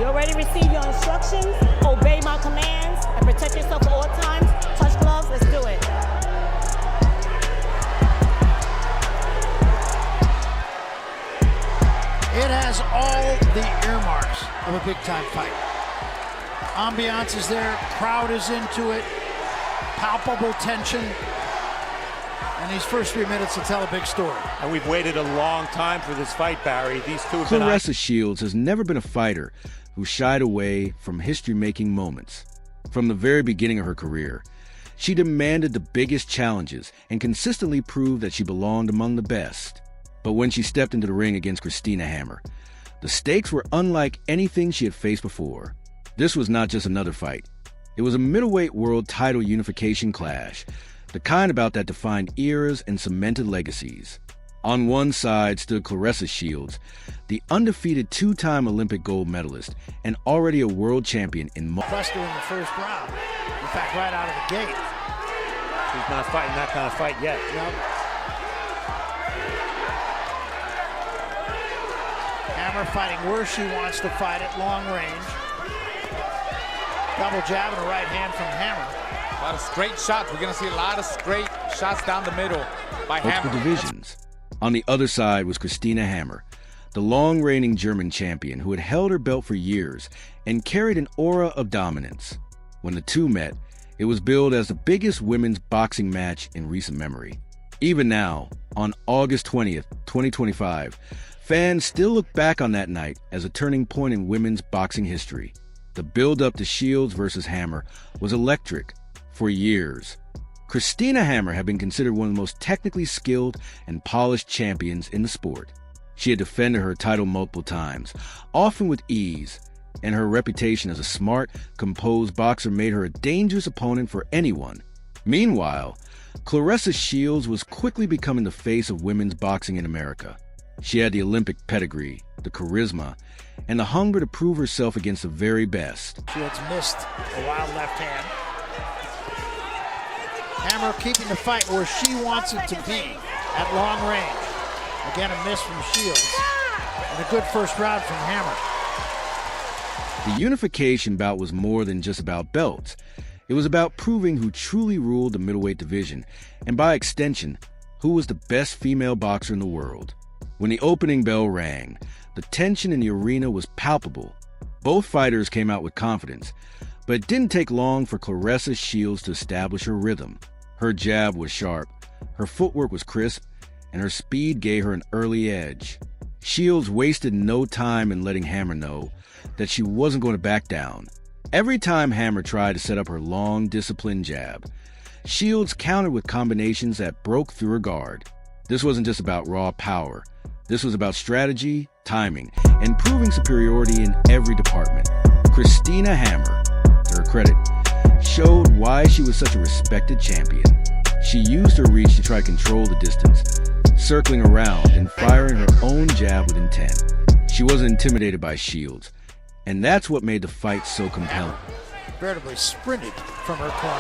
You already received your instructions. Obey my commands and protect yourself at all times. Touch gloves. Let's do it. It has all the earmarks of a big-time fight. Ambiance is there, crowd is into it, palpable tension, and these first 3 minutes will tell a big story. And we've waited a long time for this fight, Barry. These two have been... Claressa Shields has never been a fighter who shied away from history-making moments. From the very beginning of her career, she demanded the biggest challenges and consistently proved that she belonged among the best. But when she stepped into the ring against Christina Hammer, the stakes were unlike anything she had faced before. This was not just another fight. It was a middleweight world title unification clash, the kind of bout that defined eras and cemented legacies. On one side stood Claressa Shields, the undefeated two-time Olympic gold medalist and already a world champion in Buster in the first round. In fact, right out of the gate. She's not fighting that kind of fight yet. Nope. Hammer fighting where she wants to fight at long range. Double jab and a right hand from Hammer. A lot of straight shots. We're going to see a lot of straight shots down the middle by Hammer. Multiple divisions. On the other side was Christina Hammer, the long-reigning German champion who had held her belt for years and carried an aura of dominance. When the two met, it was billed as the biggest women's boxing match in recent memory. Even now, on August 20th, 2025, fans still look back on that night as a turning point in women's boxing history. The build-up to Shields versus Hammer was electric for years. Christina Hammer had been considered one of the most technically skilled and polished champions in the sport. She had defended her title multiple times, often with ease, and her reputation as a smart, composed boxer made her a dangerous opponent for anyone. Meanwhile, Claressa Shields was quickly becoming the face of women's boxing in America. She had the Olympic pedigree, the charisma, and the hunger to prove herself against the very best. Shields missed a wild left hand. Hammer keeping the fight where she wants it to be, at long range. Again, a miss from Shields, and a good first round from Hammer. The unification bout was more than just about belts. It was about proving who truly ruled the middleweight division, and by extension, who was the best female boxer in the world. When the opening bell rang, the tension in the arena was palpable. Both fighters came out with confidence, but it didn't take long for Claressa Shields to establish her rhythm. Her jab was sharp, her footwork was crisp, and her speed gave her an early edge. Shields wasted no time in letting Hammer know that she wasn't going to back down. Every time Hammer tried to set up her long, disciplined jab, Shields countered with combinations that broke through her guard. This wasn't just about raw power. This was about strategy, timing, and proving superiority in every department. Christina Hammer, to her credit, showed why she was such a respected champion. She used her reach to try to control the distance, circling around and firing her own jab with intent. She wasn't intimidated by Shields, and that's what made the fight so compelling. Veritably sprinted from her corner.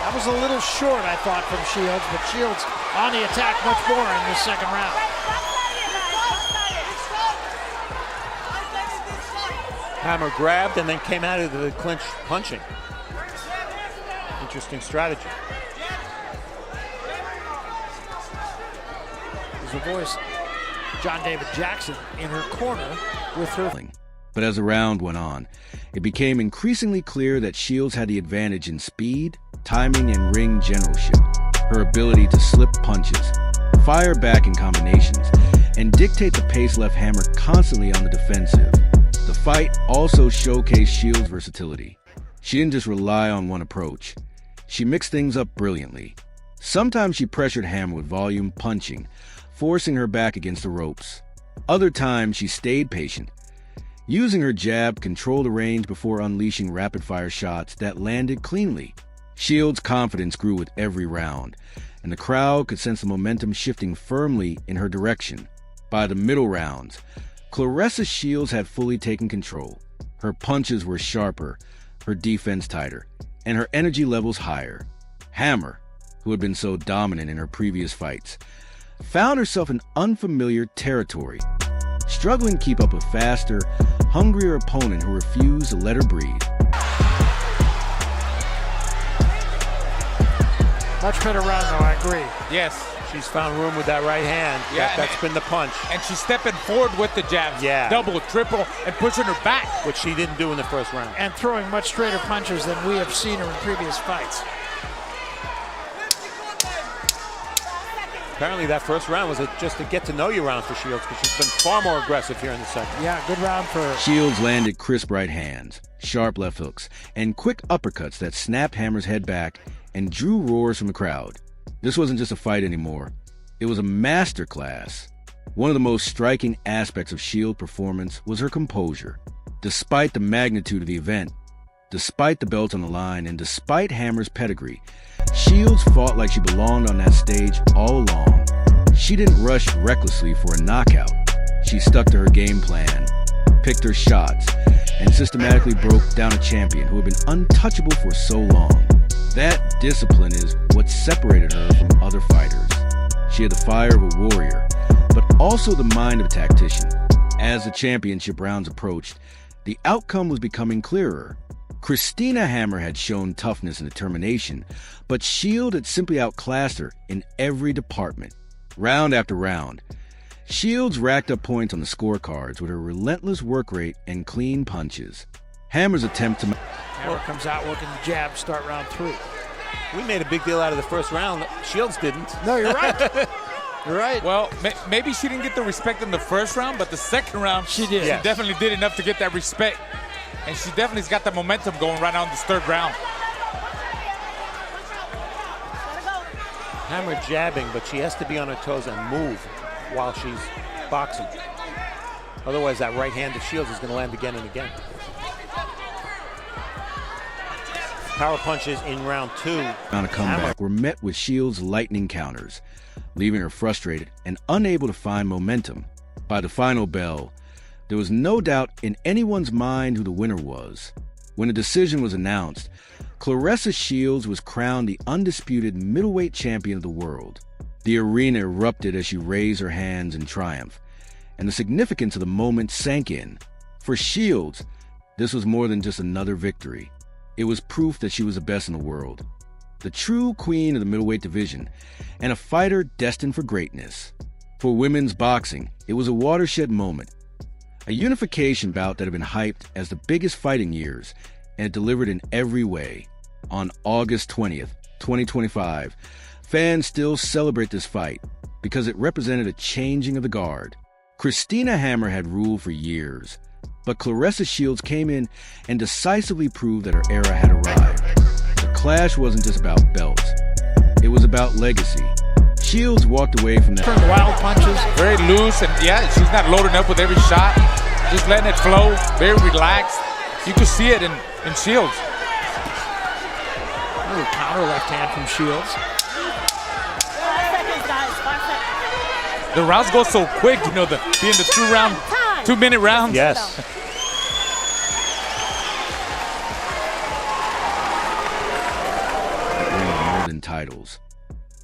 That was a little short, I thought, from Shields, but Shields on the attack much more in the second round. Hammer grabbed and then came out of the clinch punching. Interesting strategy. There's a voice, John David Jackson, in her corner with her. But as the round went on, it became increasingly clear that Shields had the advantage in speed, timing, and ring generalship. Her ability to slip punches, fire back in combinations, and dictate the pace left Hammer constantly on the defensive. The fight also showcased Shields' versatility. She didn't just rely on one approach. She mixed things up brilliantly. Sometimes she pressured Hammer with volume punching, forcing her back against the ropes. Other times she stayed patient, using her jab to control the range before unleashing rapid-fire shots that landed cleanly. Shields' confidence grew with every round, and the crowd could sense the momentum shifting firmly in her direction. By the middle rounds, Claressa Shields had fully taken control. Her punches were sharper, her defense tighter, and her energy levels higher. Hammer, who had been so dominant in her previous fights, found herself in unfamiliar territory. struggling to keep up a faster, hungrier opponent who refused to let her breathe. Much better round, though, I agree. Yes. She's found room with that right hand. Yeah, That's been the punch. And she's stepping forward with the jabs. Yeah. Double, triple, and pushing her back. Which she didn't do in the first round. And throwing much straighter punches than we have seen her in previous fights. Apparently that first round was just a get-to-know-you round for Shields, because she's been far more aggressive here in the second. Yeah, good round for her. Shields landed crisp right hands, sharp left hooks, and quick uppercuts that snapped Hammer's head back and drew roars from the crowd. This wasn't just a fight anymore. It was a masterclass. One of the most striking aspects of Shields' performance was her composure. Despite the magnitude of the event, despite the belt on the line, and despite Hammer's pedigree, Shields fought like she belonged on that stage all along. She didn't rush recklessly for a knockout. She stuck to her game plan, picked her shots, and systematically broke down a champion who had been untouchable for so long. That discipline is what separated her from other fighters. She had the fire of a warrior, but also the mind of a tactician. As the championship rounds approached, the outcome was becoming clearer. Christina Hammer had shown toughness and determination, but Shields had simply outclassed her in every department. Round after round, Shields racked up points on the scorecards with her relentless work rate and clean punches. Hammer's attempt to... Hammer comes out working the jab, start round 3. We made a big deal out of the first round. Shields didn't. No, you're right. You're right. Well, maybe she didn't get the respect in the first round, but the second round, she did. She definitely did enough to get that respect. And she definitely's got the momentum going right on this third round. Hammer jabbing, but she has to be on her toes and move while she's boxing. Otherwise, that right hand of Shields is going to land again and again. Power punches in round 2. On a comeback were met with Shields' lightning counters, leaving her frustrated and unable to find momentum. By the final bell, there was no doubt in anyone's mind who the winner was. When the decision was announced, Claressa Shields was crowned the undisputed middleweight champion of the world. The arena erupted as she raised her hands in triumph, and the significance of the moment sank in. For Shields, this was more than just another victory. It was proof that she was the best in the world, the true queen of the middleweight division, and a fighter destined for greatness. For women's boxing, it was a watershed moment, a unification bout that had been hyped as the biggest fight in years, and it delivered in every way. On August 20th, 2025, fans still celebrate this fight because it represented a changing of the guard. Christina Hammer had ruled for years, but Claressa Shields came in and decisively proved that her era had arrived. The clash wasn't just about belts, it was about legacy. Shields walked away from that. Wild punches. Very loose, and yeah, she's not loading up with every shot. Just letting it flow, very relaxed. You could see it in Shields. Ooh, counter left hand from Shields. 5 seconds, guys. 5 seconds. The rounds go so quick, you know, being the 2-minute rounds. Yes. More than titles.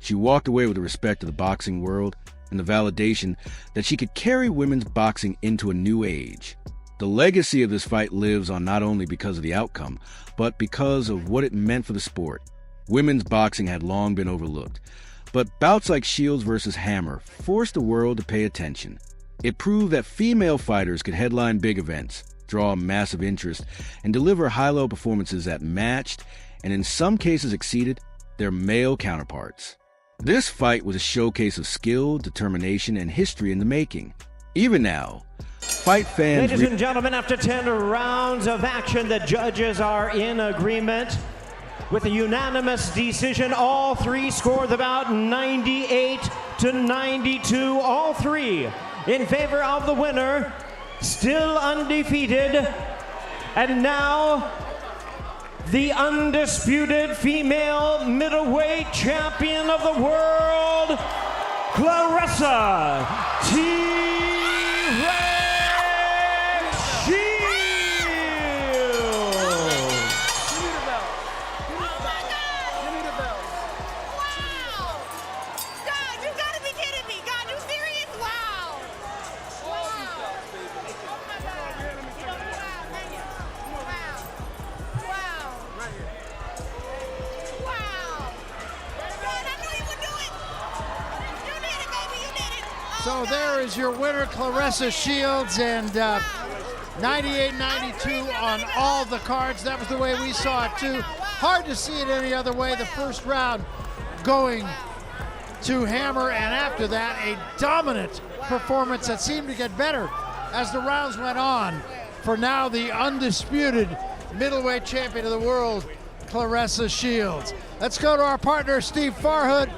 She walked away with the respect of the boxing world and the validation that she could carry women's boxing into a new age. The legacy of this fight lives on not only because of the outcome, but because of what it meant for the sport. Women's boxing had long been overlooked, but bouts like Shields versus Hammer forced the world to pay attention. It proved that female fighters could headline big events, draw massive interest, and deliver high-level performances that matched, and in some cases exceeded, their male counterparts. This fight was a showcase of skill, determination, and history in the making. Even now, fight fans... Ladies and gentlemen, after 10 rounds of action, the judges are in agreement with a unanimous decision. All three scored the bout 98-92. All three in favor of the winner, still undefeated, and now the undisputed female middleweight champion of the world, Claressa Shields. God, you gotta be kidding me. God, you serious? Wow. Wow. So there is your winner, Claressa Shields, and 98-92 on all the cards. That was the way we saw it too. Hard to see it any other way. The first round going to Hammer, and after that, a dominant performance that seemed to get better as the rounds went on for now the undisputed middleweight champion of the world, Claressa Shields. Let's go to our partner, Steve Farhood.